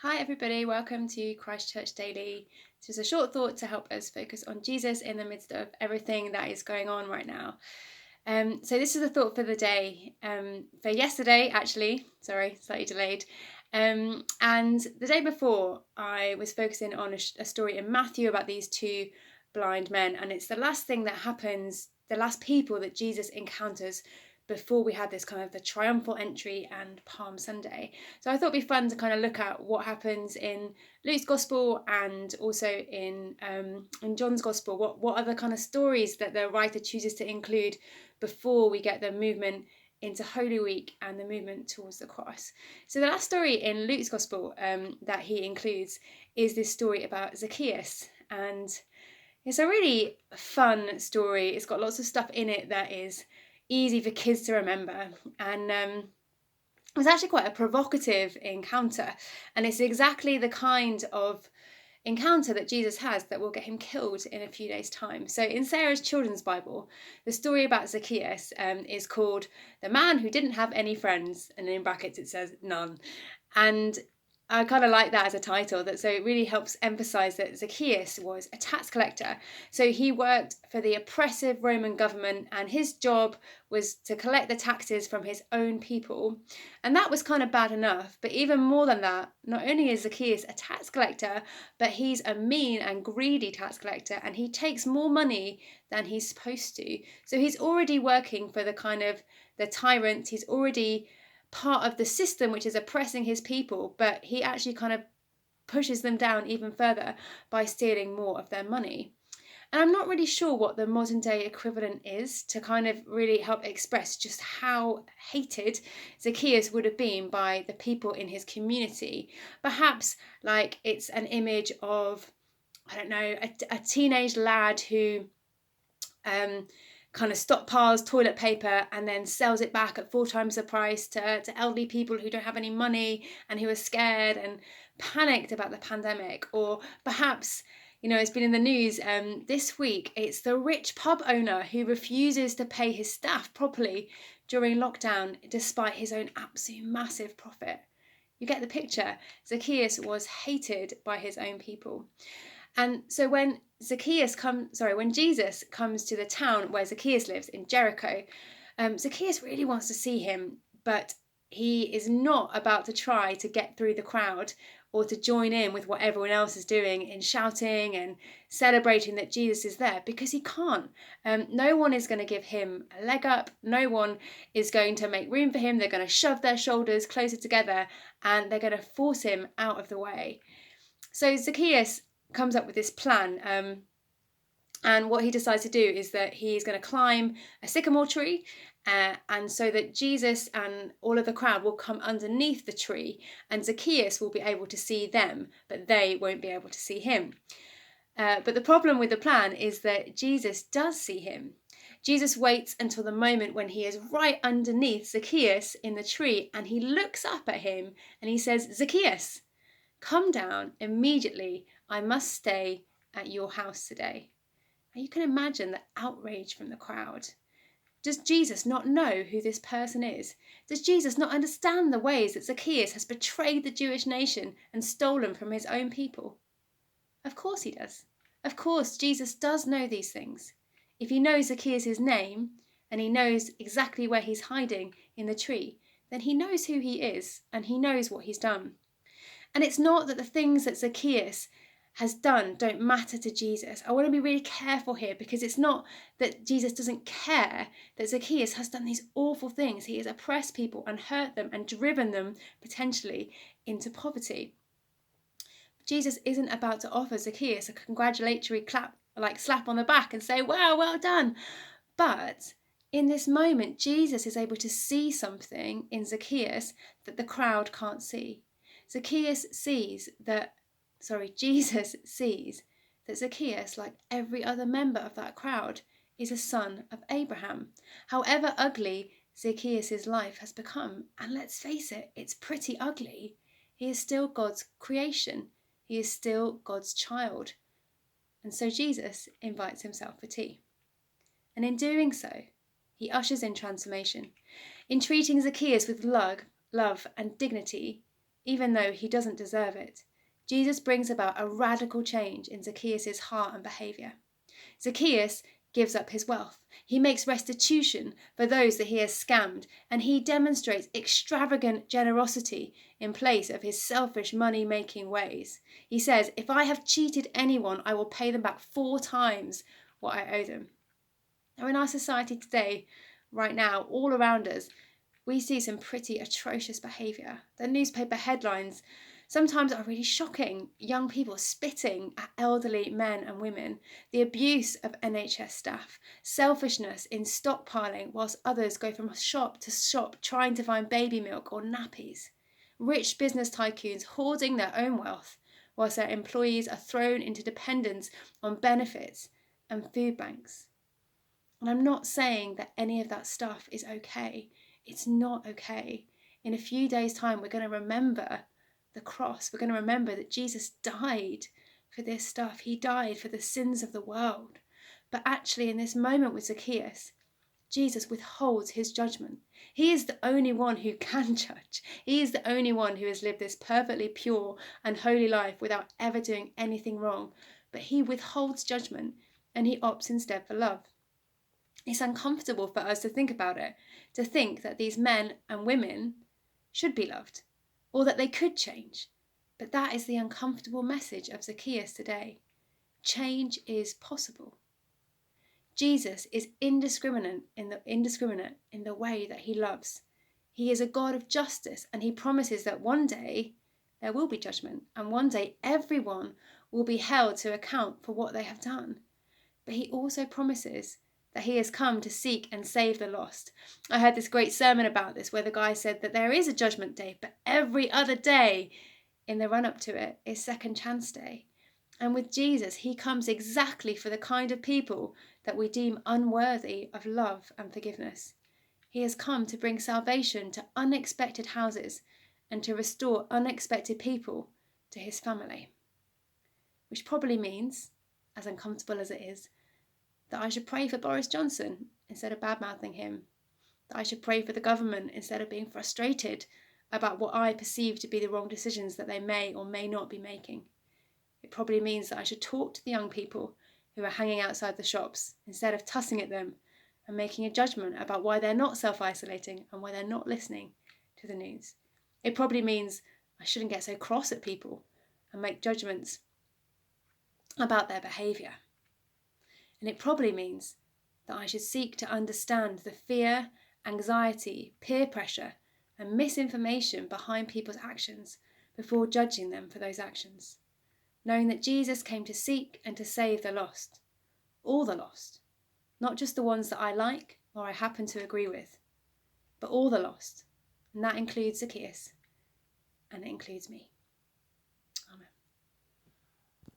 Hi everybody, welcome to Christ Church Daily. This is a short thought to help us focus on Jesus in the midst of everything that is going on right now. So this is a thought for the day, for yesterday actually, sorry, slightly delayed. And the day before I was focusing on a story in Matthew about these two blind men, and it's the last thing that happens, the last people that Jesus encounters before we had this kind of the triumphal entry and Palm Sunday. So I thought it'd be fun to kind of look at what happens in Luke's Gospel and also in John's Gospel. What are the kind of stories that the writer chooses to include before we get the movement into Holy Week and the movement towards the cross. So the last story in Luke's Gospel that he includes is this story about Zacchaeus, and it's a really fun story. It's got lots of stuff in it that is easy for kids to remember, and it was actually quite a provocative encounter, and it's exactly the kind of encounter that Jesus has that will get him killed in a few days' time. So in Sarah's children's Bible, the story about Zacchaeus is called The Man Who Didn't Have Any Friends, and in brackets it says none. And I kind of like that as a title, so it really helps emphasize that Zacchaeus was a tax collector. So he worked for the oppressive Roman government, and his job was to collect the taxes from his own people. And that was kind of bad enough. But even more than that, not only is Zacchaeus a tax collector, but he's a mean and greedy tax collector, and he takes more money than he's supposed to. So he's already working for the kind of the tyrant. He's already part of the system which is oppressing his people, but he actually kind of pushes them down even further by stealing more of their money. And I'm not really sure what the modern day equivalent is to kind of really help express just how hated Zacchaeus would have been by the people in his community. Perhaps like it's an image of, I don't know, a teenage lad who kind of stockpiles toilet paper and then sells it back at 4 times the price to elderly people who don't have any money and who are scared and panicked about the pandemic. Or perhaps, it's been in the news this week, it's the rich pub owner who refuses to pay his staff properly during lockdown despite his own absolute massive profit. You get the picture. Zacchaeus was hated by his own people. And so when Jesus comes to the town where Zacchaeus lives in Jericho, Zacchaeus really wants to see him, but he is not about to try to get through the crowd or to join in with what everyone else is doing in shouting and celebrating that Jesus is there, because he can't. No one is going to give him a leg up. No one is going to make room for him. They're going to shove their shoulders closer together and they're going to force him out of the way. So Zacchaeus comes up with this plan, and what he decides to do is that he's going to climb a sycamore tree, and so that Jesus and all of the crowd will come underneath the tree, and Zacchaeus will be able to see them, but they won't be able to see him. But the problem with the plan is that Jesus does see him. Jesus waits until the moment when he is right underneath Zacchaeus in the tree, and he looks up at him and he says, "Zacchaeus, come down immediately. I must stay at your house today." And you can imagine the outrage from the crowd. Does Jesus not know who this person is? Does Jesus not understand the ways that Zacchaeus has betrayed the Jewish nation and stolen from his own people? Of course he does. Of course, Jesus does know these things. If he knows Zacchaeus' name and he knows exactly where he's hiding in the tree, then he knows who he is and he knows what he's done. And it's not that the things that Zacchaeus has done don't matter to Jesus. I want to be really careful here, because it's not that Jesus doesn't care that Zacchaeus has done these awful things. He has oppressed people and hurt them and driven them potentially into poverty. But Jesus isn't about to offer Zacchaeus a congratulatory slap on the back and say, "Wow, well done." But in this moment, Jesus is able to see something in Zacchaeus that the crowd can't see. Jesus sees that Zacchaeus, like every other member of that crowd, is a son of Abraham. However ugly Zacchaeus' life has become, and let's face it, it's pretty ugly, he is still God's creation. He is still God's child. And so Jesus invites himself for tea. And in doing so, he ushers in transformation. In treating Zacchaeus with love and dignity, even though he doesn't deserve it. Jesus brings about a radical change in Zacchaeus' heart and behaviour. Zacchaeus gives up his wealth. He makes restitution for those that he has scammed, and he demonstrates extravagant generosity in place of his selfish money-making ways. He says, if I have cheated anyone, I will pay them back 4 times what I owe them. Now, in our society today, right now, all around us, we see some pretty atrocious behaviour. The newspaper headlines sometimes are really shocking. Young people spitting at elderly men and women, the abuse of NHS staff, selfishness in stockpiling whilst others go from shop to shop trying to find baby milk or nappies. Rich business tycoons hoarding their own wealth whilst their employees are thrown into dependence on benefits and food banks. And I'm not saying that any of that stuff is okay. It's not okay. In a few days' time, we're going to remember the cross. We're going to remember that Jesus died for this stuff. He died for the sins of the world. But actually, in this moment with Zacchaeus, Jesus withholds his judgment. He is the only one who can judge. He is the only one who has lived this perfectly pure and holy life without ever doing anything wrong. But he withholds judgment and he opts instead for love. It's uncomfortable for us to think about it, to think that these men and women should be loved, or that they could change. But that is the uncomfortable message of Zacchaeus today. Change is possible. Jesus is indiscriminate in the way that he loves. He is a God of justice, and he promises that one day there will be judgment, and one day everyone will be held to account for what they have done. But he also promises that he has come to seek and save the lost. I heard this great sermon about this where the guy said that there is a judgment day, but every other day in the run-up to it is second chance day. And with Jesus, he comes exactly for the kind of people that we deem unworthy of love and forgiveness. He has come to bring salvation to unexpected houses and to restore unexpected people to his family. Which probably means, as uncomfortable as it is, that I should pray for Boris Johnson instead of bad-mouthing him, that I should pray for the government instead of being frustrated about what I perceive to be the wrong decisions that they may or may not be making. It probably means that I should talk to the young people who are hanging outside the shops instead of tussing at them and making a judgment about why they're not self-isolating and why they're not listening to the news. It probably means I shouldn't get so cross at people and make judgments about their behaviour. And it probably means that I should seek to understand the fear, anxiety, peer pressure, and misinformation behind people's actions before judging them for those actions, knowing that Jesus came to seek and to save the lost, all the lost, not just the ones that I like or I happen to agree with, but all the lost, and that includes Zacchaeus, and it includes me.